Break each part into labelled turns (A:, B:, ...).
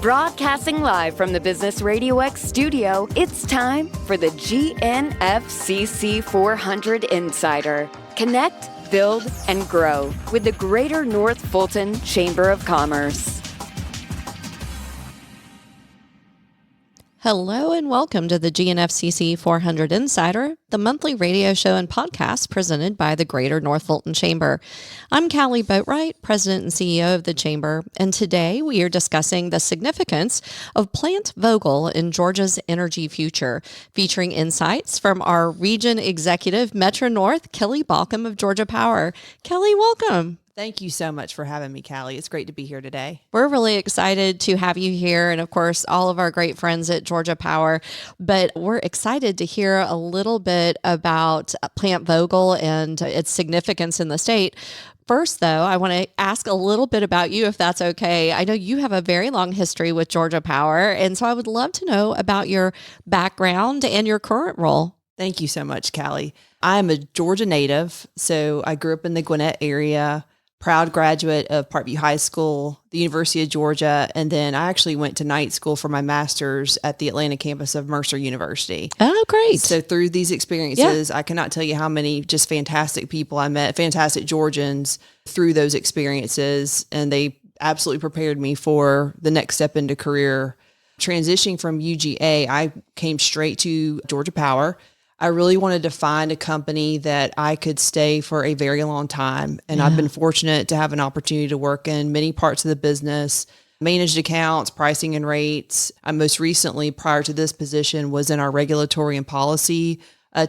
A: Broadcasting live from the Business RadioX studio, it's time for the GNFCC 400 Insider. Connect, build, and grow with the Greater North Fulton Chamber of Commerce.
B: Hello and welcome to the GNFCC 400 Insider, the monthly radio show and podcast presented by the Greater North Fulton Chamber. I'm Kelley Boatright, President and CEO of the Chamber, and today we are discussing the significance of Plant Vogtle in Georgia's energy future, featuring insights from our region executive, Metro North, Kelley Balkcom of Georgia Power. Kelley, welcome.
C: Thank you so much for having me, Callie. It's great to be here today.
B: We're really excited to have you here, and of course, all of our great friends at Georgia Power. But we're excited to hear a little bit about Plant Vogtle and its significance in the state. First, though, I want to ask a little bit about you, if that's okay. I know you have a very long history with Georgia Power, and so I would love to know about your background and your current role.
C: Thank you so much, Callie. I'm a Georgia native, so I grew up in the Gwinnett area. Proud graduate of Parkview High School, the University of Georgia, and then I actually went to night school for my master's at the Atlanta campus of Mercer University.
B: Oh, great.
C: So through these experiences, I cannot tell you how many just fantastic people I met, fantastic Georgians through those experiences, and they absolutely prepared me for the next step into career. Transitioning from UGA, I came straight to Georgia Power. I really wanted to find a company that I could stay for a very long time. And I've been fortunate to have an opportunity to work in many parts of the business, managed accounts, pricing and rates. I most recently, prior to this position, was in our regulatory and policy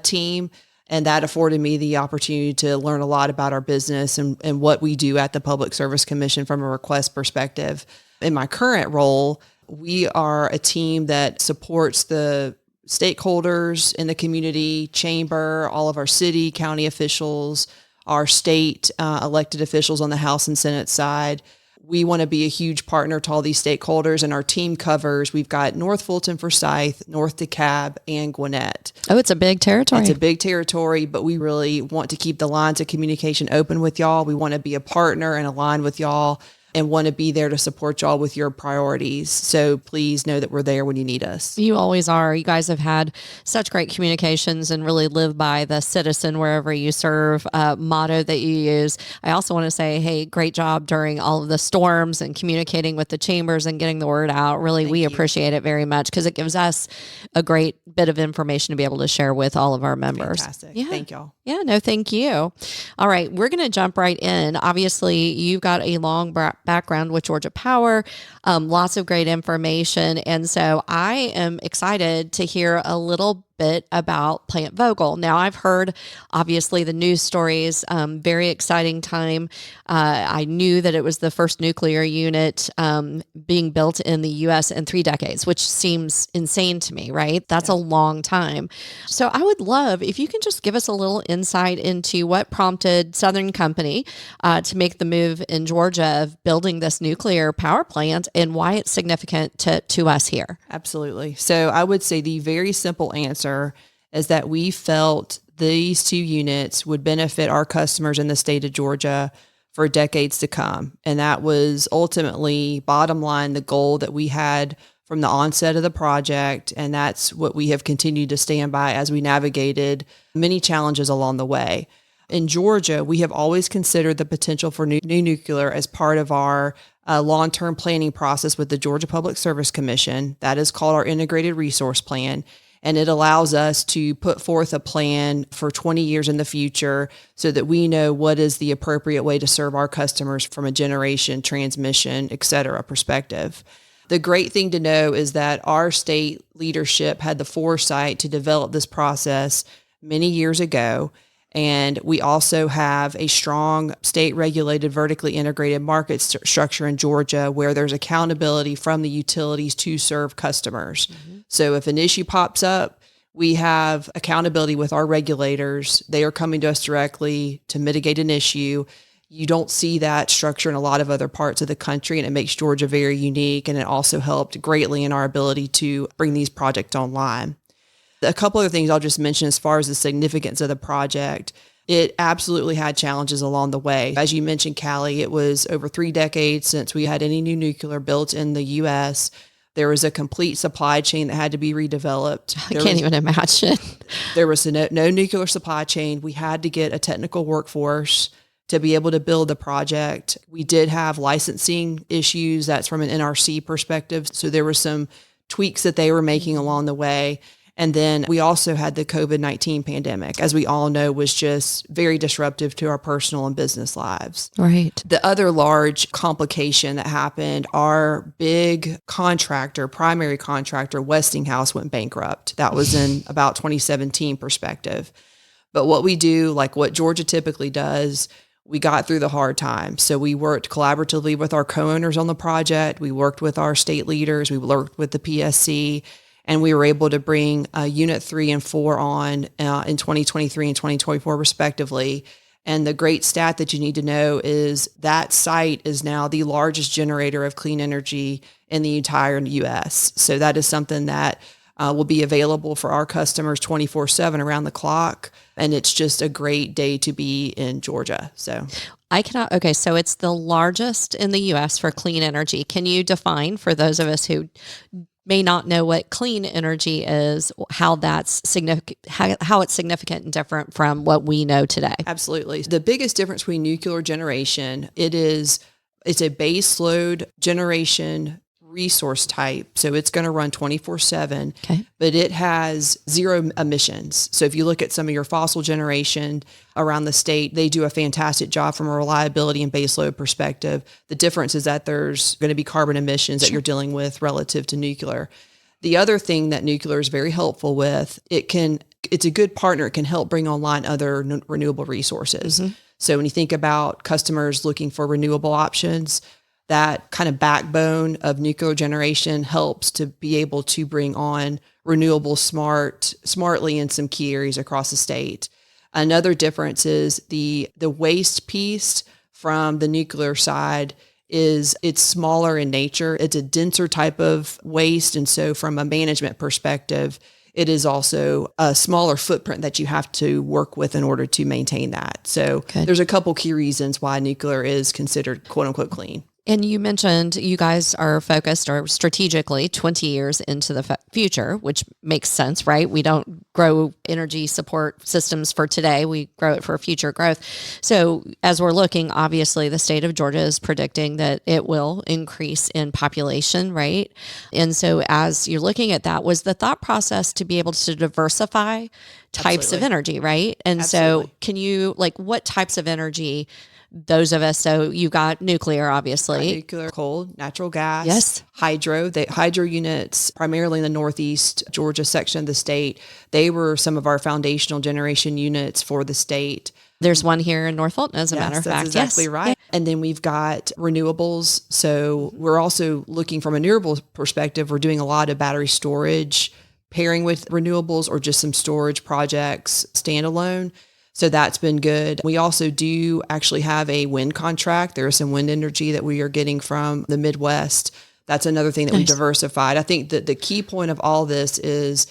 C: team. And that afforded me the opportunity to learn a lot about our business and what we do at the Public Service Commission from a request perspective. In my current role, we are a team that supports the stakeholders in the community, chamber, all of our city, county officials, our state elected officials on the House and Senate side. We want to be a huge partner to all these stakeholders, and our team covers, we've got North Fulton, Forsyth, North DeKalb, and Gwinnett.
B: Oh, it's a big territory.
C: It's a big territory, but we really want to keep the lines of communication open with y'all. We want to be a partner and align with y'all, and want to be there to support y'all with your priorities. So please know that we're there when you need us.
B: You always are. You guys have had such great communications and really live by the citizen wherever you serve motto that you use. I also want to say, hey, great job during all of the storms and communicating with the chambers and getting the word out. Really, we appreciate it very much because it gives us a great bit of information to be able to share with all of our members.
C: Fantastic.
B: Yeah.
C: Thank y'all.
B: Yeah, no, thank you. All right, we're going to jump right in. Obviously, you've got a long background with Georgia Power, lots of great information. And so I am excited to hear a little bit about Plant Vogtle. Now, I've heard, obviously, the news stories, very exciting time. I knew that it was the first nuclear unit being built in the U.S. in 3 decades, which seems insane to me, right? That's a long time. So I would love if you can just give us a little insight into what prompted Southern Company to make the move in Georgia of building this nuclear power plant and why it's significant to us here.
C: Absolutely. So I would say the very simple answer is that we felt these 2 units would benefit our customers in the state of Georgia for decades to come. And that was ultimately, bottom line, the goal that we had from the onset of the project. And that's what we have continued to stand by as we navigated many challenges along the way. In Georgia, we have always considered the potential for new nuclear as part of our long-term planning process with the Georgia Public Service Commission. That is called our Integrated Resource Plan. And it allows us to put forth a plan for 20 years in the future so that we know what is the appropriate way to serve our customers from a generation, transmission, et cetera, perspective. The great thing to know is that our state leadership had the foresight to develop this process many years ago. And we also have a strong state-regulated, vertically integrated market structure in Georgia where there's accountability from the utilities to serve customers. Mm-hmm. So if an issue pops up, we have accountability with our regulators. They are coming to us directly to mitigate an issue. You don't see that structure in a lot of other parts of the country, and it makes Georgia very unique, and it also helped greatly in our ability to bring these projects online. A couple other things I'll just mention as far as the significance of the project. It absolutely had challenges along the way. As you mentioned, Callie, it was over 3 decades since we had any new nuclear built in the U.S., There was a complete supply chain that had to be redeveloped.
B: I can't even imagine.
C: There was no nuclear supply chain. We had to get a technical workforce to be able to build the project. We did have licensing issues. That's from an NRC perspective. So there were some tweaks that they were making along the way. And then we also had the COVID-19 pandemic, as we all know, was just very disruptive to our personal and business lives.
B: Right.
C: The other large complication that happened, our big contractor, primary contractor, Westinghouse, went bankrupt. That was in about 2017 perspective. But what we do, like what Georgia typically does, we got through the hard times. So we worked collaboratively with our co-owners on the project. We worked with our state leaders. We worked with the PSC. And we were able to bring Unit 3 and 4 on in 2023 and 2024 respectively. And the great stat that you need to know is that site is now the largest generator of clean energy in the entire U.S. So that is something that will be available for our customers 24/7 around the clock. And it's just a great day to be in Georgia. So
B: okay, so it's the largest in the U.S. for clean energy. Can you define for those of us who may not know what clean energy is, how that's significant, how it's significant and different from what we know today?
C: Absolutely. The biggest difference between nuclear generation, it's a base load generation resource type. So it's going to run 24/7,
B: okay,
C: but it has zero emissions. So if you look at some of your fossil generation around the state, they do a fantastic job from a reliability and base load perspective. The difference is that there's going to be carbon emissions that you're dealing with relative to nuclear. The other thing that nuclear is very helpful with, it's a good partner. It can help bring online other renewable resources. Mm-hmm. So when you think about customers looking for renewable options, that kind of backbone of nuclear generation helps to be able to bring on renewables smartly in some key areas across the state. Another difference is the waste piece from the nuclear side it's smaller in nature. It's a denser type of waste. And so from a management perspective, it is also a smaller footprint that you have to work with in order to maintain that. So There's a couple key reasons why nuclear is considered quote unquote clean.
B: And you mentioned you guys are focused or strategically 20 years into the future, which makes sense, right? We don't grow energy support systems for today. We grow it for future growth. So as we're looking, obviously the state of Georgia is predicting that it will increase in population, right? And so as you're looking at that, was the thought process to be able to diversify types
C: Absolutely.
B: of energy, right? And
C: Absolutely.
B: So can you, what types of energy those of us, so you got nuclear, obviously.
C: Nuclear, coal, natural gas,
B: yes,
C: hydro. The hydro units, primarily in the Northeast Georgia section of the state, they were some of our foundational generation units for the state.
B: There's one here in North Fulton, as a matter of fact.
C: That's exactly right. Yeah. And then we've got renewables. So we're also looking from a renewables perspective. We're doing a lot of battery storage, pairing with renewables or just some storage projects standalone. So that's been good. We also do actually have a wind contract. There is some wind energy that we are getting from the Midwest. That's another thing that we diversified. I think that the key point of all this is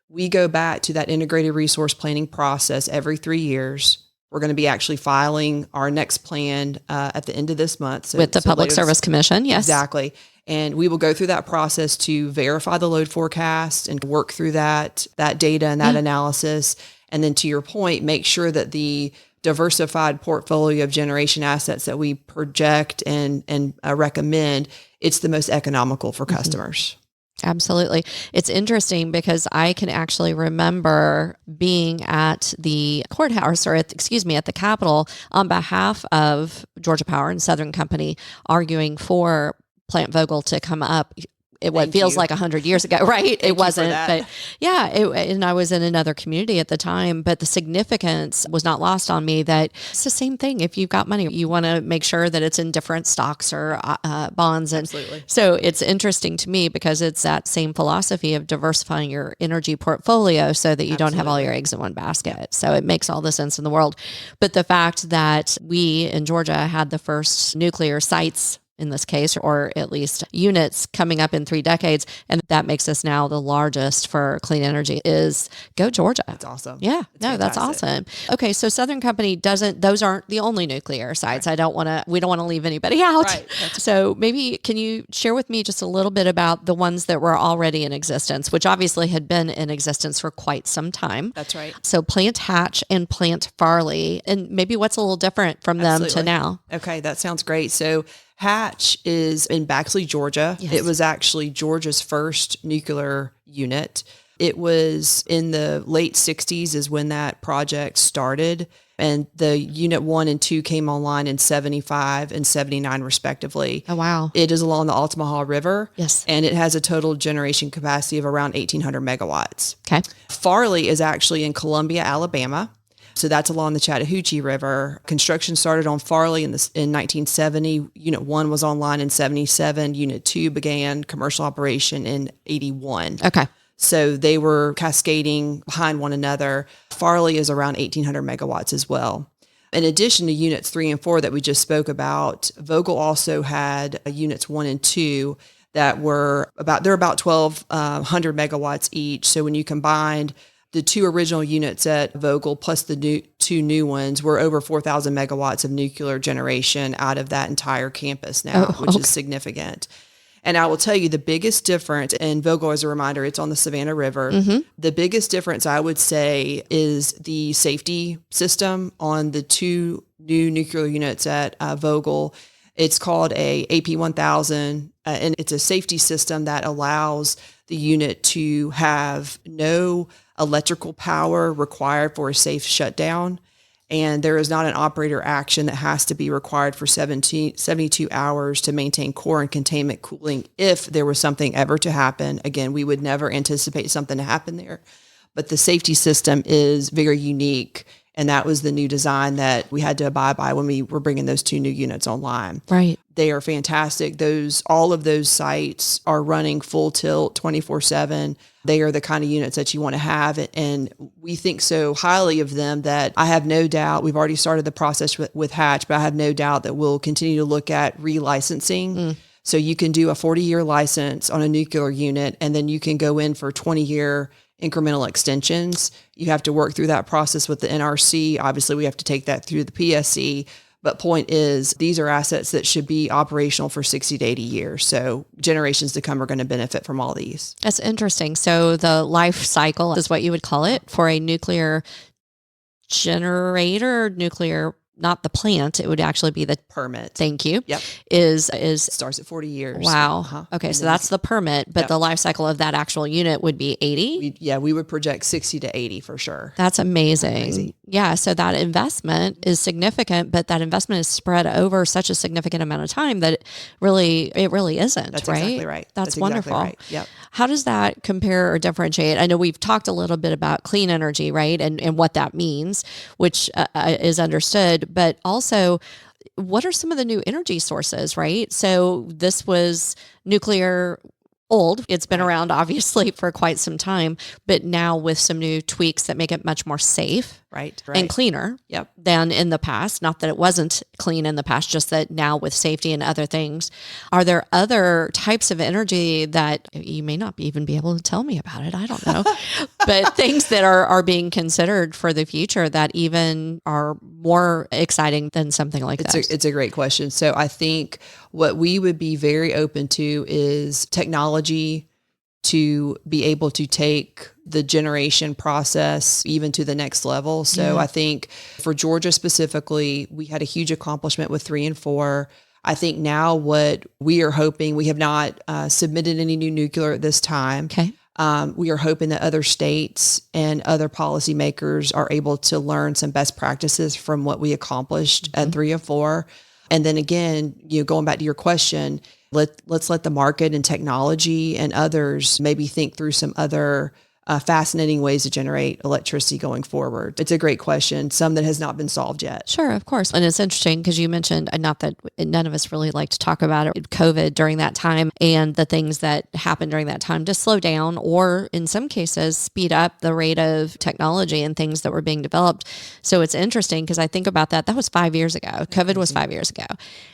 C: we go back to that integrated resource planning process every 3 years. We're going to be actually filing our next plan at the end of this month.
B: With the Public Service Commission, yes.
C: Exactly. And we will go through that process to verify the load forecast and work through that data and that analysis. And then to your point, make sure that the diversified portfolio of generation assets that we project and recommend, it's the most economical for customers.
B: Absolutely. It's interesting because I can actually remember being at the courthouse or at the Capitol on behalf of Georgia Power and Southern Company arguing for Plant Vogtle to come up. What feels like 100 years ago, right? It wasn't, but yeah, and I was in another community at the time, but the significance was not lost on me that it's the same thing. If you've got money, you want to make sure that it's in different stocks or bonds. And
C: Absolutely.
B: So it's interesting to me because it's that same philosophy of diversifying your energy portfolio so that you don't have all your eggs in one basket. So it makes all the sense in the world. But the fact that we in Georgia had the first nuclear sites in this case, or at least units coming up in 3 decades. And that makes us now the largest for clean energy is go Georgia.
C: That's awesome.
B: Yeah.
C: That's
B: That's awesome. Okay. So Southern Company those aren't the only nuclear sites.
C: Right.
B: We don't want to leave anybody out.
C: Right.
B: So maybe can you share with me just a little bit about the ones that were already in existence, which obviously had been in existence for quite some time.
C: That's right.
B: So Plant Hatch and Plant Farley, and maybe what's a little different from them to now.
C: Okay. That sounds great. So Hatch is in Baxley, Georgia.
B: Yes.
C: It was actually Georgia's first nuclear unit. It was in the late 60s is when that project started. And the unit 1 and 2 came online in 75 and 79 respectively.
B: Oh, wow.
C: It is along the Altamaha River.
B: Yes.
C: And it has a total generation capacity of around 1,800 megawatts.
B: Okay.
C: Farley is actually in Columbia, Alabama. So that's along the Chattahoochee River. Construction started on Farley in 1970. Unit 1 was online in 77. Unit 2 began commercial operation in 81.
B: Okay.
C: So they were cascading behind one another. Farley is around 1,800 megawatts as well. In addition to units 3 and 4 that we just spoke about, Vogtle also had units 1 and 2 that were about 1,200 megawatts each. So when you combined the 2 original units at Vogtle plus the 2 new ones, were over 4,000 megawatts of nuclear generation out of that entire campus now, which is significant. And I will tell you the biggest difference, and Vogtle, as a reminder, it's on the Savannah River. Mm-hmm. The biggest difference I would say is the safety system on the 2 new nuclear units at Vogtle. It's called a AP1000, and it's a safety system that allows the unit to have no electrical power required for a safe shutdown. And there is not an operator action that has to be required for 72 hours to maintain core and containment cooling if there was something ever to happen. Again, we would never anticipate something to happen there. But the safety system is very unique. And that was the new design that we had to abide by when we were bringing those 2 new units online.
B: Right.
C: They are fantastic. All of those sites are running full tilt 24/7. They are the kind of units that you want to have. And we think so highly of them that I have no doubt, we've already started the process with Hatch, but I have no doubt that we'll continue to look at relicensing. So you can do a 40-year license on a nuclear unit, and then you can go in for 20-year incremental extensions. You have to work through that process with the NRC. Obviously, we have to take that through the PSC. But point is, these are assets that should be operational for 60 to 80 years. So generations to come are going to benefit from all these.
B: That's interesting. So the life cycle is what you would call it for a nuclear generator, not the plant, it would actually be the
C: permit.
B: Thank you.
C: Yep.
B: Is
C: starts at 40 years.
B: Wow.
C: Uh-huh.
B: Okay. So that's the permit, but the life cycle of that actual unit would be 80.
C: We would project 60 to 80 for sure.
B: That's amazing. Yeah. So that investment is significant, but that investment is spread over such a significant amount of time that it really isn't.
C: That's
B: right?
C: exactly right.
B: That's wonderful.
C: Exactly right. Yep.
B: How does that compare or differentiate? I know we've talked a little bit about clean energy, right? And what that means, which is understood, but also what are some of the new energy sources, right? So this was nuclear old. It's been around obviously for quite some time, but now with some new tweaks that make it much more safe.
C: Right.
B: And cleaner than in the past. Not that it wasn't clean in the past, just that now with safety and other things. Are there other types of energy that you may not even be able to tell me about it? I don't know. But things that are being considered for the future that even are more exciting than something like that?
C: It's a great question. So I think what we would be very open to is technology to be able to take the generation process even to the next level. So I think for Georgia specifically, we had a huge accomplishment with 3 and 4. I think now what we are hoping, we have not submitted any new nuclear at this time.
B: Okay.
C: We are hoping that other states and other policymakers are able to learn some best practices from what we accomplished at 3 and 4. And then again, going back to your question, let's let the market and technology and others maybe think through some other fascinating ways to generate electricity going forward. It's a great question, some that has not been solved yet.
B: Sure, of course. And it's interesting because you mentioned, not that none of us really like to talk about it, COVID during that time and the things that happened during that time to slow down or in some cases speed up the rate of technology and things that were being developed. So it's interesting because I think about that. That was 5 years ago. COVID was 5 years ago.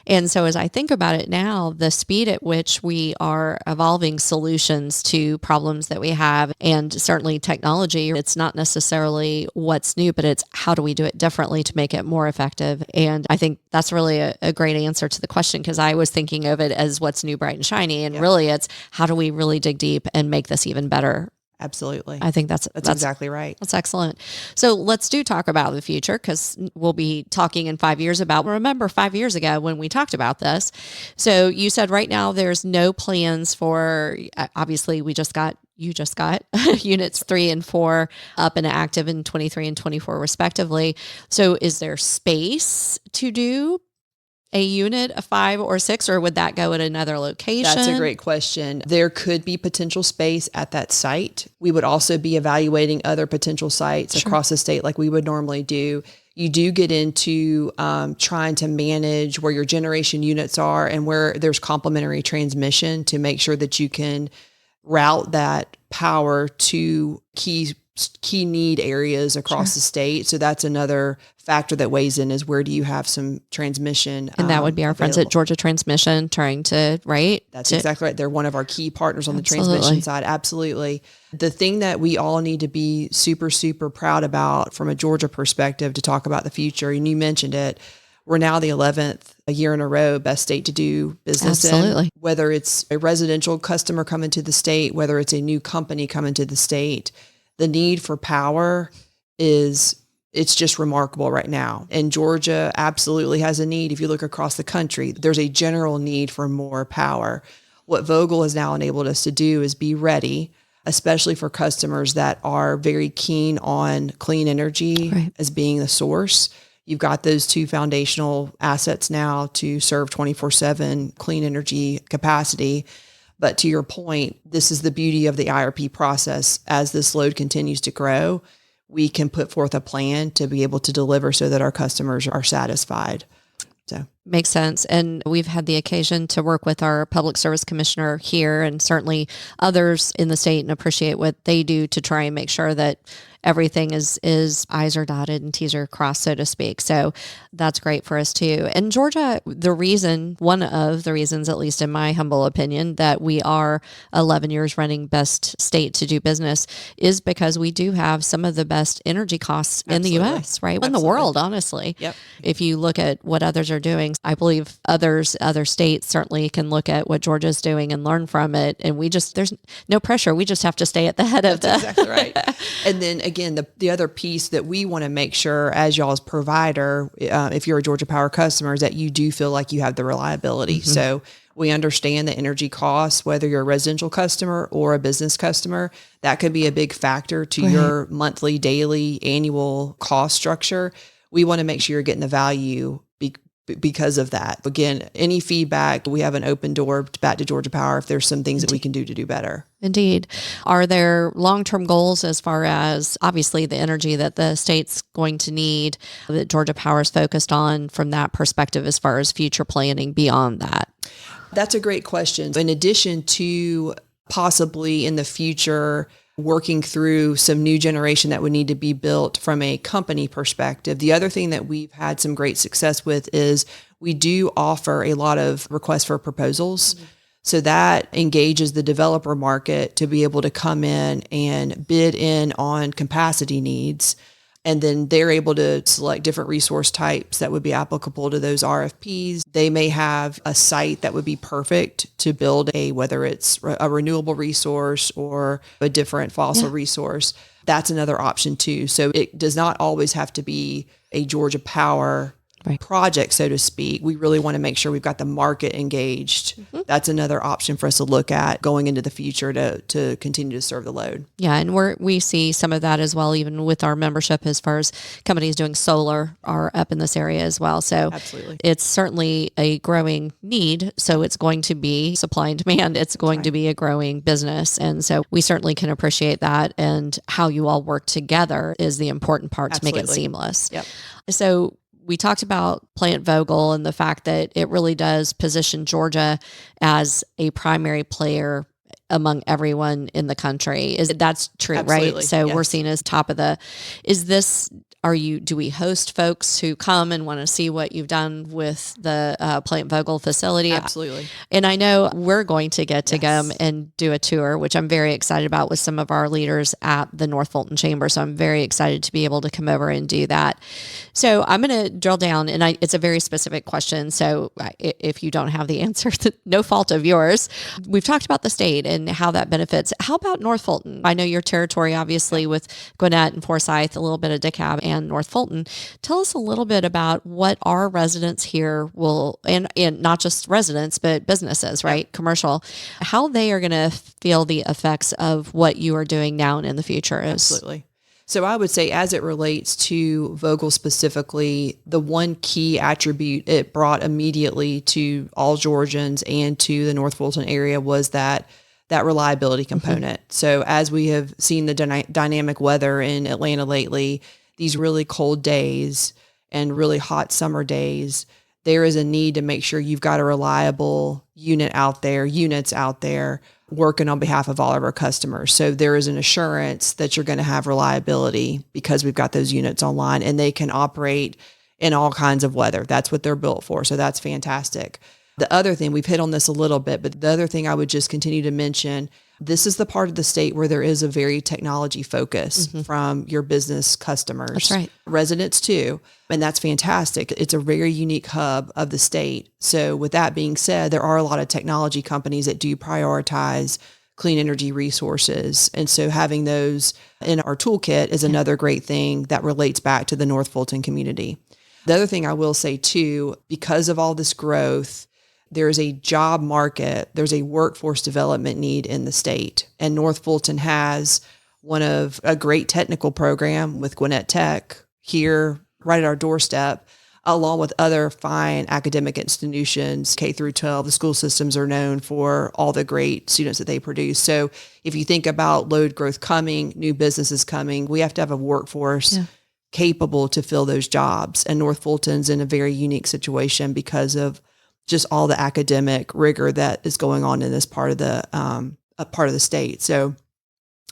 B: And so as I think about it now, the speed at which we are evolving solutions to problems that we have, and certainly technology, it's not necessarily what's new, but it's how do we do it differently to make it more effective. And I think that's really a great answer to the question, because I was thinking of it as what's new, bright, and shiny. And really it's how do we really dig deep and make this even better?
C: Absolutely.
B: I think that's
C: exactly right.
B: That's excellent. So let's talk about the future, because we'll be talking in 5 years about, remember 5 years ago when we talked about this. So you said right now there's no plans for, obviously you just got units 3 and 4 up and active in 23 and 24 respectively. So is there space to do a unit, a 5 or 6, or would that go at another location?
C: That's a great question. There could be potential space at that site. We would also be evaluating other potential sites across the state like we would normally do. You do get into trying to manage where your generation units are and where there's complementary transmission to make sure that you can route that power to key need areas across the state. So that's another factor that weighs in, is where do you have some transmission?
B: And that would be our friends at Georgia Transmission trying to, right?
C: That's exactly right. They're one of our key partners on the transmission side. Absolutely. The thing that we all need to be super, super proud about from a Georgia perspective to talk about the future, and you mentioned it, we're now the 11th year in a row best state to do business in. Whether it's a residential customer coming to the state, whether it's a new company coming to the state, the need for power it's just remarkable right now. And Georgia absolutely has a need. If you look across the country, there's a general need for more power. What Vogtle has now enabled us to do is be ready, especially for customers that are very keen on clean energy as being the source. You've got those 2 foundational assets now to serve 24/7 clean energy capacity. But to your point, this is the beauty of the IRP process. As this load continues to grow, we can put forth a plan to be able to deliver so that our customers are satisfied. So
B: makes sense. And we've had the occasion to work with our public service commissioner here, and certainly others in the state, and appreciate what they do to try and make sure that everything is I's are dotted and T's are crossed, so to speak. So that's great for us too. And Georgia, one of the reasons, at least in my humble opinion, that we are 11 years running best state to do business is because we do have some of the best energy costs in the U.S., right? In the world, honestly.
C: Yep.
B: If you look at what others are doing, I believe other states certainly can look at what Georgia's doing and learn from it. And there's no pressure. We just have to stay at the head of
C: That's exactly right. And then again, the other piece that we want to make sure as y'all's provider, if you're a Georgia Power customer, is that you do feel like you have the reliability. Mm-hmm. So we understand the energy costs, whether you're a residential customer or a business customer, that could be a big factor to your monthly, daily, annual cost structure. We want to make sure you're getting the value because of that. Again, any feedback, we have an open door back to Georgia Power if there's some things that we can do to do better.
B: Indeed. Are there long-term goals as far as obviously the energy that the state's going to need that Georgia Power is focused on from that perspective as far as future planning beyond that?
C: That's a great question. In addition to possibly in the future working through some new generation that would need to be built from a company perspective, the other thing that we've had some great success with is we do offer a lot of requests for proposals. Mm-hmm. So that engages the developer market to be able to come in and bid in on capacity needs. And then they're able to select different resource types that would be applicable to those RFPs. They may have a site that would be perfect to build whether it's a renewable resource or a different fossil resource. That's another option too. So it does not always have to be a Georgia Power project, so to speak. We really want to make sure we've got the market engaged. That's another option for us to look at going into the future to continue to serve the load.
B: Yeah, and we see some of that as well, even with our membership, as far as companies doing solar are up in this area as well. So
C: absolutely,
B: it's certainly a growing need. So it's going to be supply and demand. It's going to be a growing business. And so we certainly can appreciate that. And how you all work together is the important part to make it seamless.
C: Yep.
B: So we talked about Plant Vogtle and the fact that it really does position Georgia as a primary player among everyone in the country. That's true,
C: absolutely,
B: right? So
C: yes.
B: we're seen as top of do we host folks who come and want to see what you've done with the Plant Vogtle facility?
C: Absolutely.
B: And I know we're going to get to come and do a tour, which I'm very excited about with some of our leaders at the North Fulton Chamber. So I'm very excited to be able to come over and do that. So I'm going to drill down, and it's a very specific question. So if you don't have the answer, no fault of yours. We've talked about the state and how that benefits. How about North Fulton? I know your territory, obviously, with Gwinnett and Forsyth, a little bit of DeKalb and North Fulton. Tell us a little bit about what our residents here will, and not just residents, but businesses, right? Commercial, how they are going to feel the effects of what you are doing now and in the future.
C: Absolutely. So I would say, as it relates to Vogtle specifically, the one key attribute it brought immediately to all Georgians and to the North Fulton area was that reliability component. So as we have seen the dynamic weather in Atlanta lately, these really cold days and really hot summer days, there is a need to make sure you've got a reliable units out there working on behalf of all of our customers. So there is an assurance that you're going to have reliability because we've got those units online and they can operate in all kinds of weather. That's what they're built for. So that's fantastic. The other thing, we've hit on this a little bit, but the other thing I would just continue to mention, this is the part of the state where there is a very technology focus from your business customers.
B: That's right.
C: Residents too. And that's fantastic. It's a very unique hub of the state. So with that being said, there are a lot of technology companies that do prioritize clean energy resources. And so having those in our toolkit is another great thing that relates back to the North Fulton community. The other thing I will say too, because of all this growth, there's a job market, there's a workforce development need in the state. And North Fulton has a great technical program with Gwinnett Tech here right at our doorstep, along with other fine academic institutions, K through 12. The school systems are known for all the great students that they produce. So if you think about load growth coming, new businesses coming, we have to have a workforce capable to fill those jobs. And North Fulton's in a very unique situation because of just all the academic rigor that is going on in this part of the state. So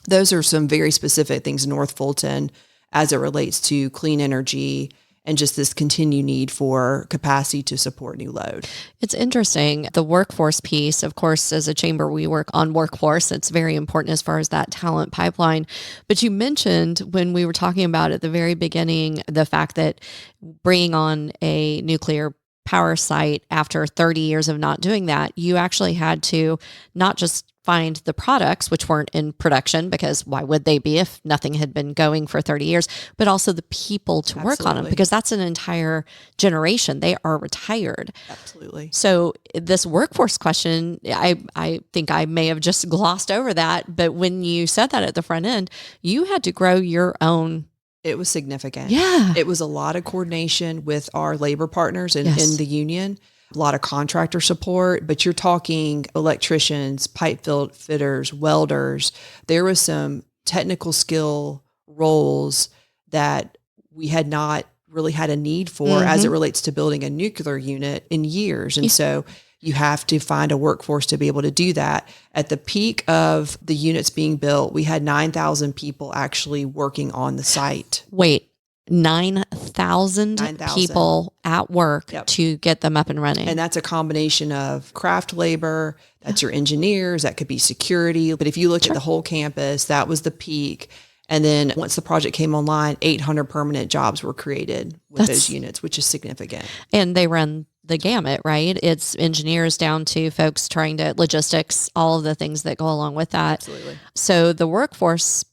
C: those are some very specific things in North Fulton as it relates to clean energy and just this continued need for capacity to support new load.
B: It's interesting. The workforce piece, of course, as a chamber, we work on workforce. It's very important as far as that talent pipeline. But you mentioned when we were talking about at the very beginning, the fact that bringing on a nuclear power site after 30 years of not doing that, you actually had to not just find the products, which weren't in production, because why would they be if nothing had been going for 30 years, but also the people to work on them, because that's an entire generation. They are retired.
C: Absolutely.
B: So this workforce question, I think I may have just glossed over that, but when you said that at the front end, you had to grow your own.
C: It was significant.
B: Yeah.
C: It was a lot of coordination with our labor partners in the union, a lot of contractor support, but you're talking electricians, pipe fitters, welders. There was some technical skill roles that we had not really had a need for as it relates to building a nuclear unit in years. And so you have to find a workforce to be able to do that. At the peak of the units being built, we had 9,000 people actually working on the site.
B: Wait, 9,000 people at work to get them up and running.
C: And that's a combination of craft labor, that's your engineers, that could be security. But if you look at the whole campus, that was the peak. And then once the project came online, 800 permanent jobs were created with those units, which is significant.
B: And they run the gamut, right? It's engineers down to folks trying to logistics, all of the things that go along with that.
C: Absolutely.
B: So the workforce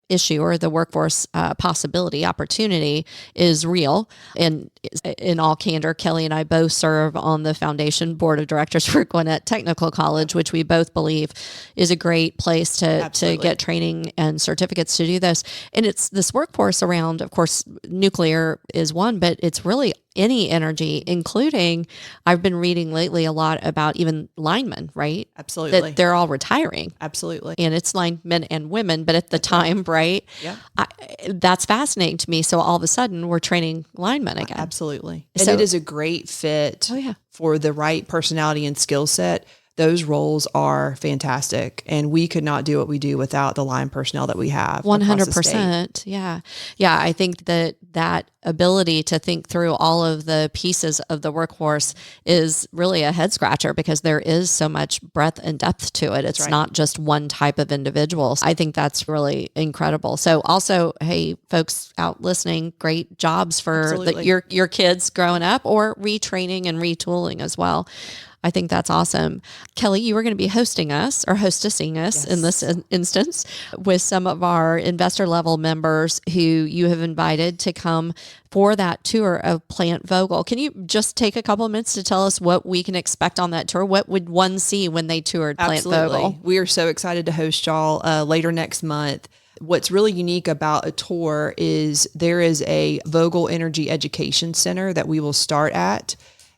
B: issue or the workforce possibility, opportunity is real. And in all candor, Kelley and I both serve on the foundation board of directors for Gwinnett Technical College, which we both believe is a great place to get training and certificates to do this. And it's this workforce around, of course, nuclear is one, but it's really any energy, including, I've been reading lately a lot about even linemen, right?
C: Absolutely.
B: That they're all retiring.
C: Absolutely.
B: And it's linemen and women, but at the time, right?
C: Yeah.
B: That's fascinating to me. So all of a sudden we're training linemen again.
C: Absolutely. And
B: So-
C: it is a great fit for the right personality and skill set. Those roles are fantastic. And we could not do what we do without the line personnel that we have.
B: 100%. Yeah. Yeah. I think that ability to think through all of the pieces of the workforce is really a head scratcher because there is so much breadth and depth to it. It's not just one type of individual. I think that's really incredible. So also, hey, folks out listening, great jobs for your kids growing up or retraining and retooling as well. I think that's awesome. Kelley, you were going to be hosting us or hostessing us in this instance with some of our investor level members who you have invited to come for that tour of Plant Vogtle. Can you just take a couple of minutes to tell us what we can expect on that tour? What would one see when they toured Plant Vogtle?
C: We are so excited to host y'all later next month. What's really unique about a tour is there is a Vogtle Energy Education Center that we will start at.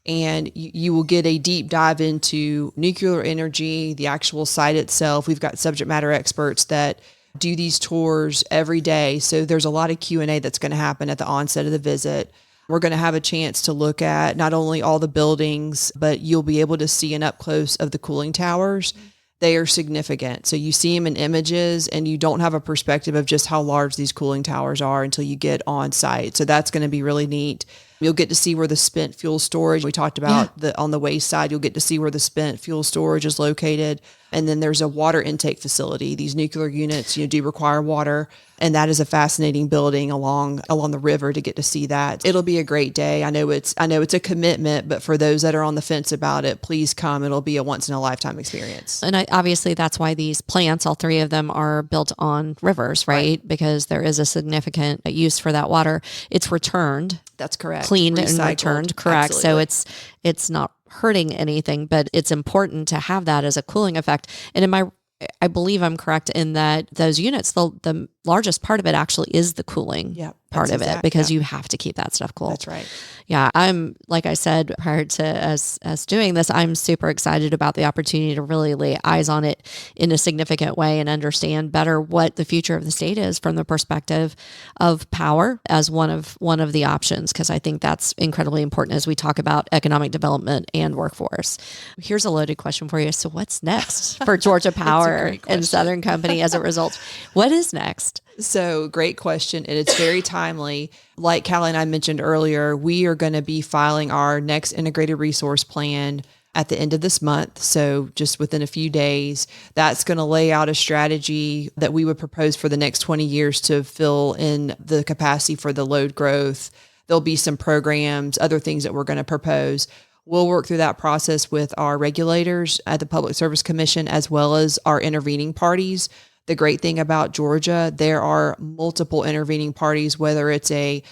C: And you will get a deep dive into nuclear energy, the actual site itself. We've got subject matter experts that do these tours every day. So there's a lot of Q&A that's going to happen at the onset of the visit. We're going to have a chance to look at not only all the buildings, but you'll be able to see an up close of the cooling towers. They are significant. So you see them in images and you don't have a perspective of just how large these cooling towers are until you get on site. So that's going to be really neat. You'll get to see where the spent fuel storage, we talked about on the waste side, you'll get to see where the spent fuel storage is located. And then there's a water intake facility. These nuclear units, do require water. And that is a fascinating building along the river to get to see that. It'll be a great day. I know it's a commitment, but for those that are on the fence about it, please come. It'll be a once in a lifetime experience.
B: And obviously that's why these plants, all three of them, are built on rivers, right? Because there is a significant use for that water. It's returned.
C: That's correct.
B: Cleaned
C: Recycled.
B: and returned. Correct.
C: Absolutely.
B: So it's not hurting anything, but it's important to have that as a cooling effect. And I believe I'm correct in that those units, the largest part of it actually is the cooling part of it because you have to keep that stuff cool.
C: That's right.
B: Yeah. I'm, like I said, prior to us doing this, I'm super excited about the opportunity to really lay eyes on it in a significant way and understand better what the future of the state is from the perspective of power as one of the options. Cause I think that's incredibly important as we talk about economic development and workforce. Here's a loaded question for you. So what's next for Georgia Power and Southern Company as a result? What is next?
C: So great question. And it's very timely. Like Callie and I mentioned earlier, we are going to be filing our next integrated resource plan at the end of this month. So just within a few days, that's going to lay out a strategy that we would propose for the next 20 years to fill in the capacity for the load growth. There'll be some programs, other things that we're going to propose. We'll work through that process with our regulators at the Public Service Commission, as well as our intervening parties. The great thing about Georgia, there are multiple intervening parties, whether it's a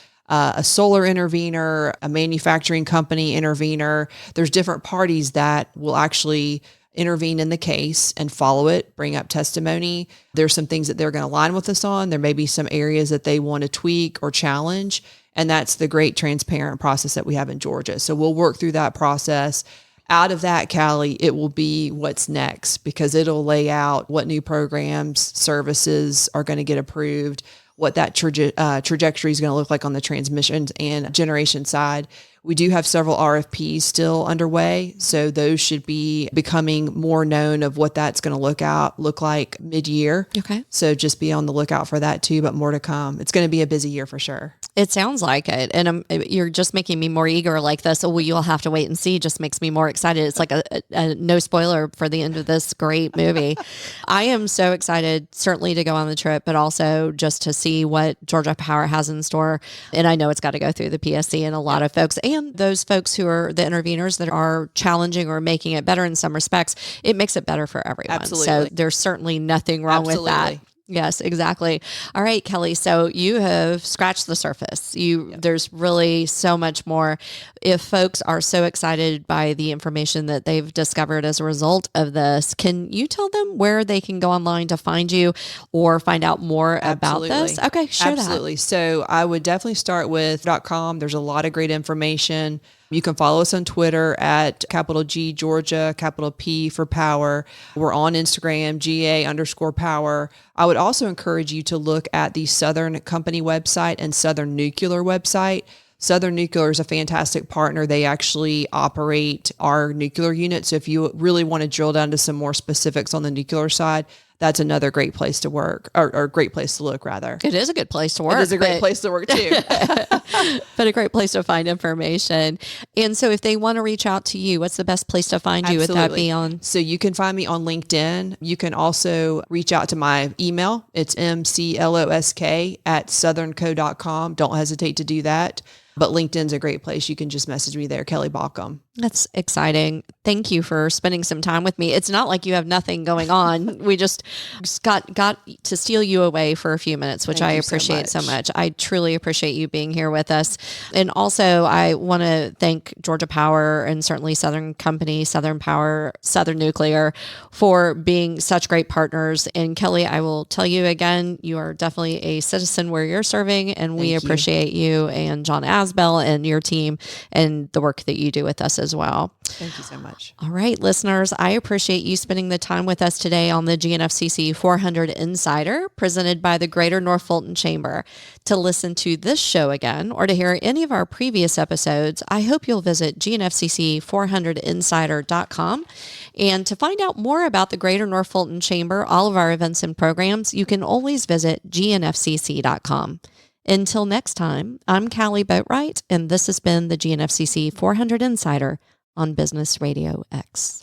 C: solar intervener, a manufacturing company intervener. There's different parties that will actually intervene in the case and follow it, bring up testimony. There's some things that they're going to align with us on. There may be some areas that they want to tweak or challenge. And that's the great transparent process that we have in Georgia. So we'll work through that process. Out of that, Callie, it will be what's next because it'll lay out what new programs, services are going to get approved, what that trajectory is going to look like on the transmission and generation side. We do have several RFPs still underway, so those should be becoming more known of what that's going to look like mid-year.
B: Okay.
C: So just be on the lookout for that too, but more to come. It's going to be a busy year for sure.
B: It sounds like it. And you're just making me more eager like this. So you'll have to wait and see. Just makes me more excited. It's like a no spoiler for the end of this great movie. I am so excited, certainly to go on the trip, but also just to see what Georgia Power has in store. And I know it's got to go through the PSC and a lot of folks and those folks who are the interveners that are challenging or making it better in some respects. It makes it better for everyone.
C: Absolutely.
B: So there's certainly nothing wrong with that. Yes, exactly. All right, Kelley. So you have scratched the surface. There's really so much more. If folks are so excited by the information that they've discovered as a result of this, can you tell them where they can go online to find you or find out more about this? Okay, share that.
C: Absolutely. So I would definitely start with .com. There's a lot of great information. You can follow us on Twitter at capital G Georgia, capital P for Power. We're on Instagram, GA_Power. I would also encourage you to look at the Southern Company website and Southern Nuclear website. Southern Nuclear is a fantastic partner. They actually operate our nuclear unit. So if you really want to drill down to some more specifics on the nuclear side, that's another great place to work, or great place to look, rather.
B: It is a good place to work.
C: It is a great place to work, too.
B: But a great place to find information. And so if they want to reach out to you, what's the best place to find you? Would that be on?
C: So you can find me on LinkedIn. You can also reach out to my email. It's mclosk@southernco.com. Don't hesitate to do that. But LinkedIn's a great place. You can just message me there, Kelley Balkcom.
B: That's exciting. Thank you for spending some time with me. It's not like you have nothing going on. We just got to steal you away for a few minutes, which I appreciate so much. I truly appreciate you being here with us. And also, I want to thank Georgia Power and certainly Southern Company, Southern Power, Southern Nuclear for being such great partners. And Kelley, I will tell you again, you are definitely a citizen where you're serving, and we appreciate you and John Asbell and your team and the work that you do with us as well.
C: Thank you so much.
B: All right, listeners, I appreciate you spending the time with us today on the GNFCC 400 Insider presented by the Greater North Fulton Chamber. To listen to this show again or to hear any of our previous episodes, I hope you'll visit GNFCC400insider.com. And to find out more about the Greater North Fulton Chamber, all of our events and programs, you can always visit GNFCC.com. Until next time, I'm Kelley Boatright, and this has been the GNFCC 400 Insider on Business Radio X.